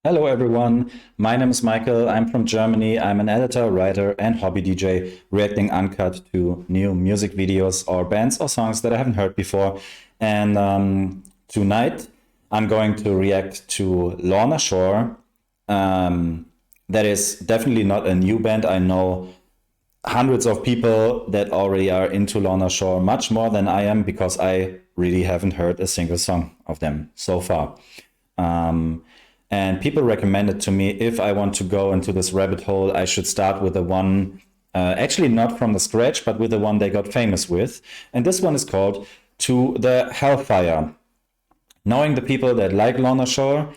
Hello everyone, my name is Michael, I'm from Germany, I'm an editor, writer and hobby DJ reacting uncut to new music videos or bands or songs that I haven't heard before. And tonight I'm going to react to Lorna Shore. That is definitely not a new band. I know hundreds of people that already are into Lorna Shore, much more than I am because I really haven't heard a single song of them so far. And people recommended to me if I want to go into this rabbit hole, I should start with the one, actually not from the scratch, but with the one they got famous with. And this one is called To the Hellfire. Knowing the people that like Lorna Shore,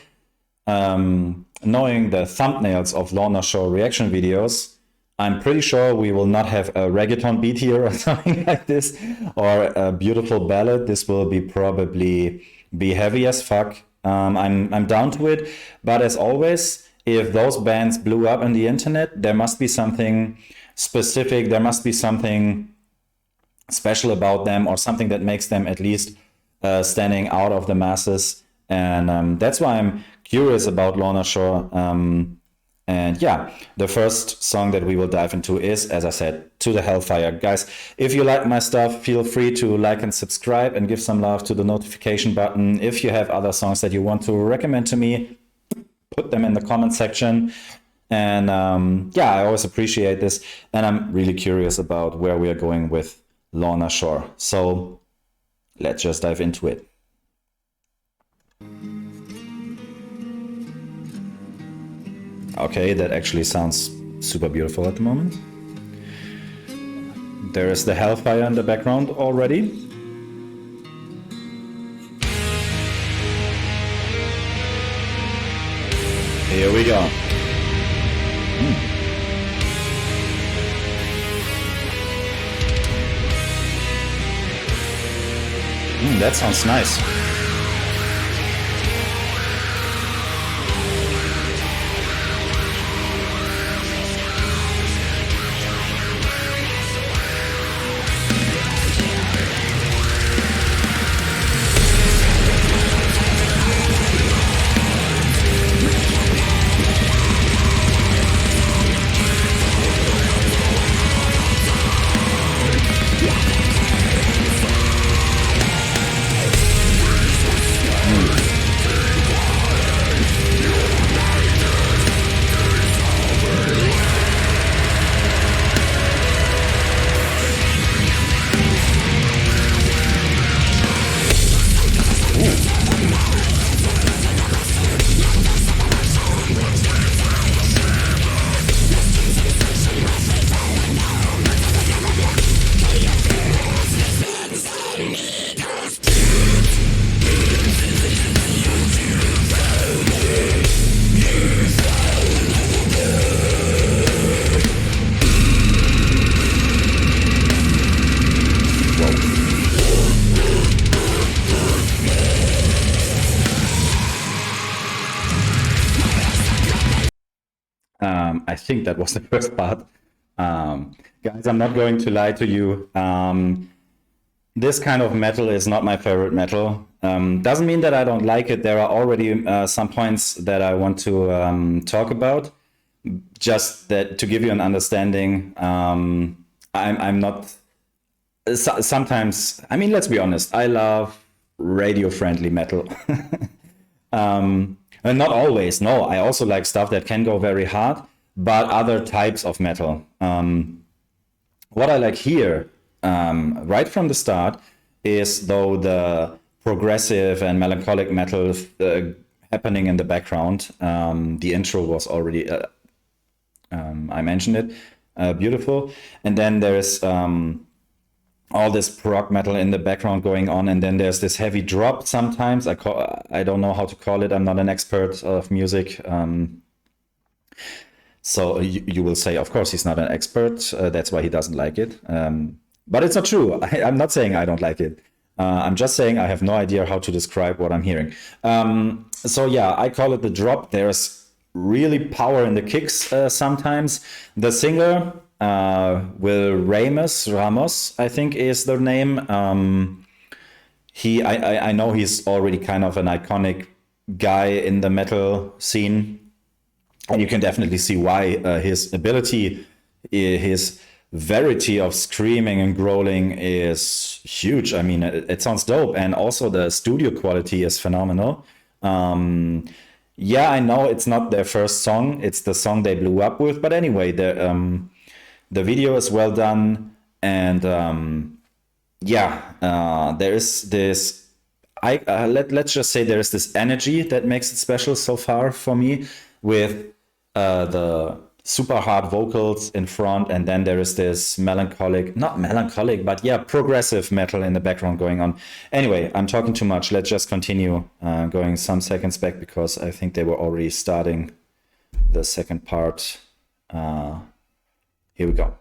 knowing the thumbnails of Lorna Shore reaction videos, I'm pretty sure we will not have a reggaeton beat here or something like this, or a beautiful ballad. This will be probably be heavy as fuck. I'm down to it, but as always, if those bands blew up on the internet, there must be something specific. There must be something special about them, or something that makes them at least standing out of the masses. And that's why I'm curious about Lorna Shore. And yeah, the first song that we will dive into is, as I said, To the Hellfire. Guys, if you like my stuff, feel free to like and subscribe and give some love to the notification button. If you have other songs that you want to recommend to me, put them in the comment section. And yeah, I always appreciate this. And I'm really curious about where we are going with Lorna Shore. So let's just dive into it. Okay, that actually sounds super beautiful at the moment. There is the Hellfire in the background already. Here we go. That sounds nice. I think that was the first part. Guys, I'm not going to lie to you. This kind of metal is not my favorite metal. Doesn't mean that I don't like it. There are already some points that I want to talk about. Just that to give you an understanding, I'm not. Sometimes, I mean, let's be honest. I love radio-friendly metal. And not always. No, I also like stuff that can go very hard, but other types of metal. What I like here, right from the start, is though the progressive and melancholic metal happening in the background. The intro was already, I mentioned it, beautiful. And then there's all this prog metal in the background going on, and then there's this heavy drop sometimes. I don't know how to call it. I'm not an expert of music. So you will say, of course, he's not an expert. That's why he doesn't like it. But it's not true. I'm not saying I don't like it. I'm just saying I have no idea how to describe what I'm hearing. So yeah, I call it the drop. There's really power in the kicks sometimes. The singer, Will Ramos, I think is their name. I know he's already kind of an iconic guy in the metal scene, and you can definitely see why. His ability, his variety of screaming and growling is huge. I mean, it sounds dope, and also the studio quality is phenomenal. Yeah, I know it's not their first song; it's the song they blew up with. But anyway, the video is well done, and yeah, there is this. Let's just say there is this energy that makes it special so far for me, with the super hard vocals in front, and then there is this melancholic, not melancholic, but yeah, progressive metal in the background going on. Anyway, I'm talking too much. Let's just continue going some seconds back, because I think they were already starting the second part. Here we go.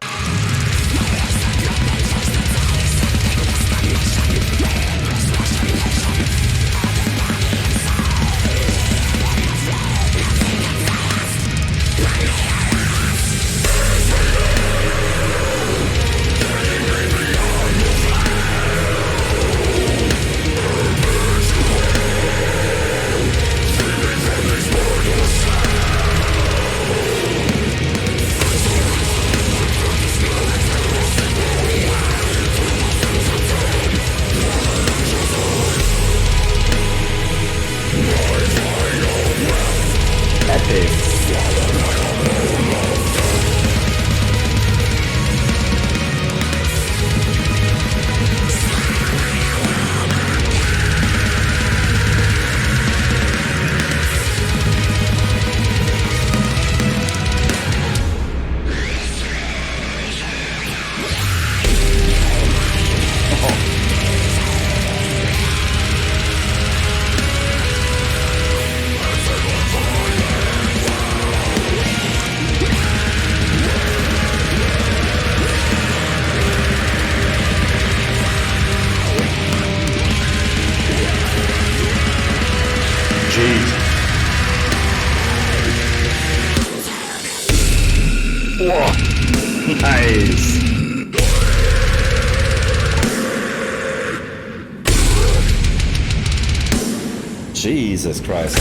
Whoa. Nice. Jesus Christ.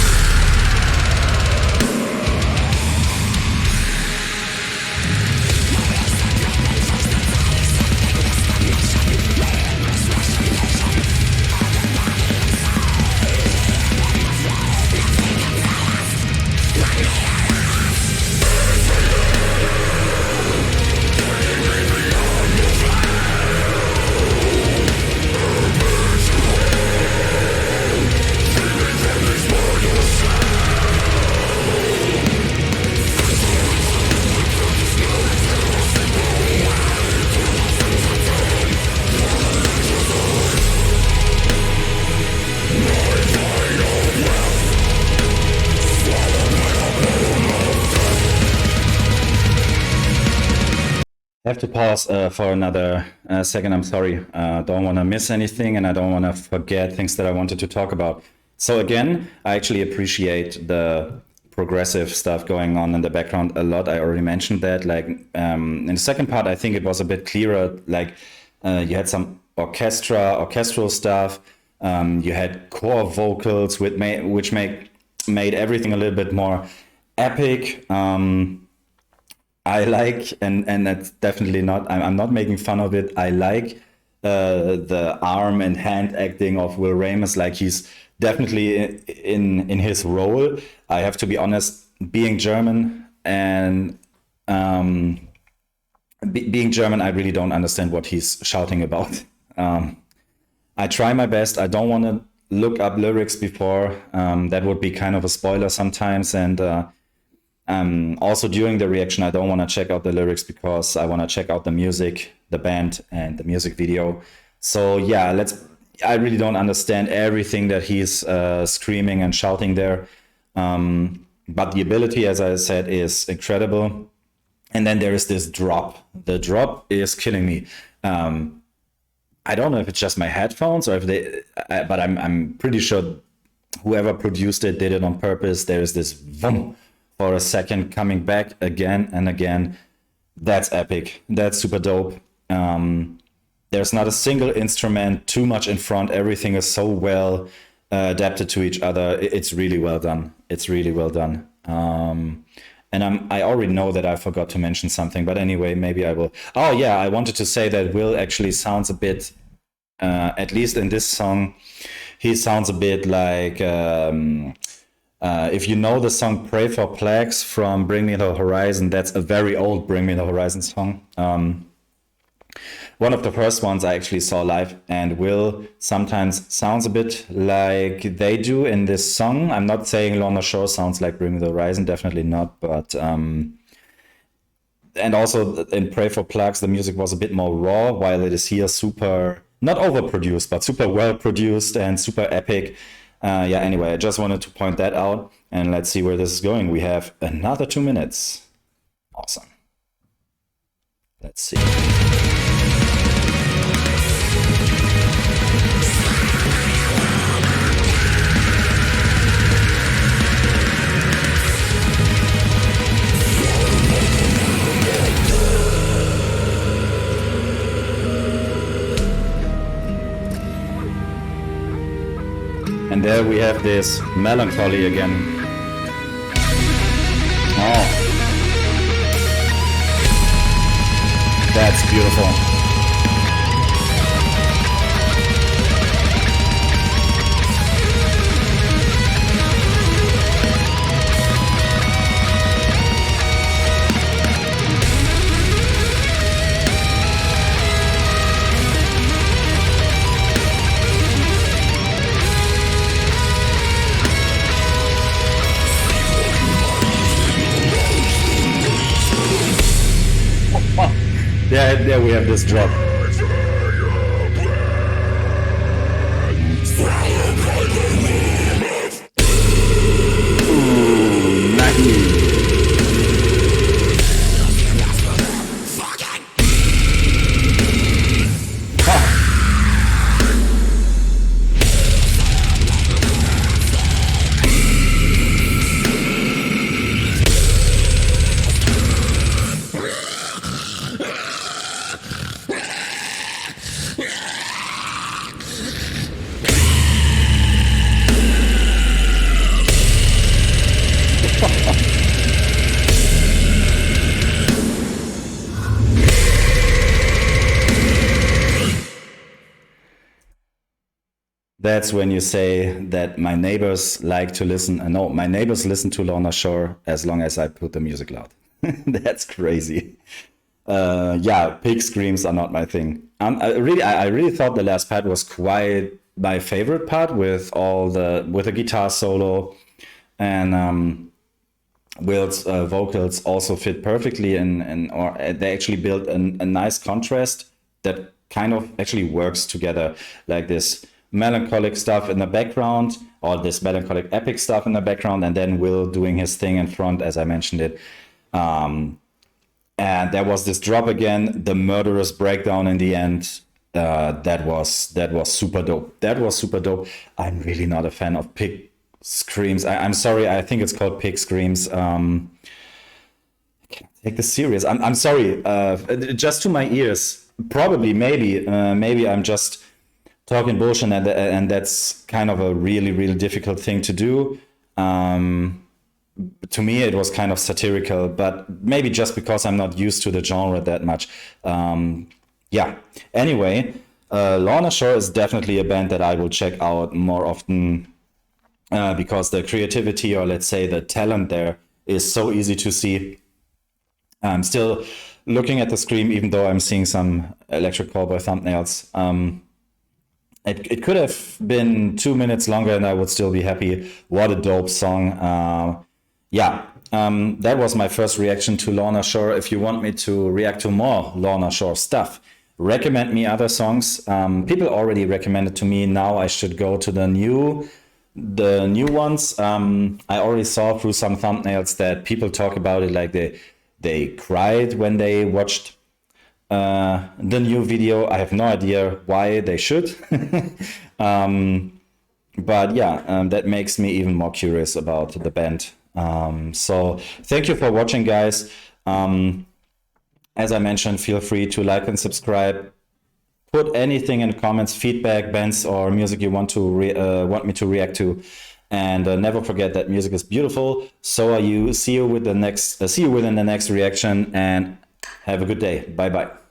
I have to pause for another second. I'm sorry. Don't want to miss anything, and I don't want to forget things that I wanted to talk about. So again, I actually appreciate the progressive stuff going on in the background a lot. I already mentioned that. Like in the second part, I think it was a bit clearer. Like you had some orchestral stuff. You had core vocals, which made everything a little bit more epic. I like, and that's definitely not, I'm not making fun of it. I like the arm and hand acting of Will Ramis. Like he's definitely in his role. I have to be honest, being German and being German, I really don't understand what he's shouting about. I try my best. I don't want to look up lyrics before. That would be kind of a spoiler sometimes. And also during the reaction, I don't want to check out the lyrics because I want to check out the music, the band, and the music video. So yeah, I really don't understand everything that he's screaming and shouting there. But the ability, as I said, is incredible. And then there is this drop. The drop is killing me. I don't know if it's just my headphones or but I'm pretty sure whoever produced it did it on purpose. There is this boom for a second coming back again and again. That's epic. That's super dope. There's not a single instrument too much in front. Everything is so well adapted to each other. It's really well done. It's really well done. And I already know that I forgot to mention something, but anyway, maybe I will. Oh yeah, I wanted to say that Will actually sounds a bit, at least in this song, he sounds a bit like, if you know the song Pray for Plagues from Bring Me the Horizon, that's a very old Bring Me the Horizon song. One of the first ones I actually saw live, and Will sometimes sounds a bit like they do in this song. I'm not saying Lorna Shore sounds like Bring Me the Horizon, definitely not, but and also in Pray for Plagues, the music was a bit more raw, while it is here super, not overproduced, but super well produced and super epic. Yeah, anyway, I just wanted to point that out, and let's see where this is going. We have another 2 minutes. Awesome. Let's see. And there we have this melancholy again. Oh, that's beautiful. There we have this drop. Ooh, nice. That's when you say that my neighbors like to listen. No, my neighbors listen to Lorna Shore as long as I put the music loud. That's crazy. Yeah, pig screams are not my thing. I really thought the last part was quite my favorite part with a guitar solo, and Will's vocals also fit perfectly, or they actually built a nice contrast that kind of actually works together, like this melancholic stuff in the background, or this melancholic epic stuff in the background, and then Will doing his thing in front, as I mentioned it. And there was this drop again, the murderous breakdown in the end. That was super dope. That was super dope. I'm really not a fan of pig screams. I'm sorry. I think it's called pig screams. I can't take this serious. I'm sorry. Just to my ears. Probably, maybe I'm just talking bullshit, and that's kind of a really, really difficult thing to do. To me, it was kind of satirical, but maybe just because I'm not used to the genre that much. Yeah. Anyway, Lorna Shore is definitely a band that I will check out more often, because the creativity, or let's say the talent there, is so easy to see. I'm still looking at the screen, even though I'm seeing some Electric Callboy thumbnails. It could have been 2 minutes longer and I would still be happy. What a dope song. Yeah, that was my first reaction to Lorna Shore. If you want me to react to more Lorna Shore stuff, recommend me other songs. People already recommended to me. Now I should go to the new ones. I already saw through some thumbnails that people talk about it like they cried when they watched the new video. I have no idea why they should. But yeah, that makes me even more curious about the band. So thank you for watching, guys. As I mentioned, feel free to like and subscribe. put anything in comments, feedback, bands, or music you want to want me to react to. And never forget that music is beautiful. So are you. See you within the next reaction, and have a good day. Bye bye.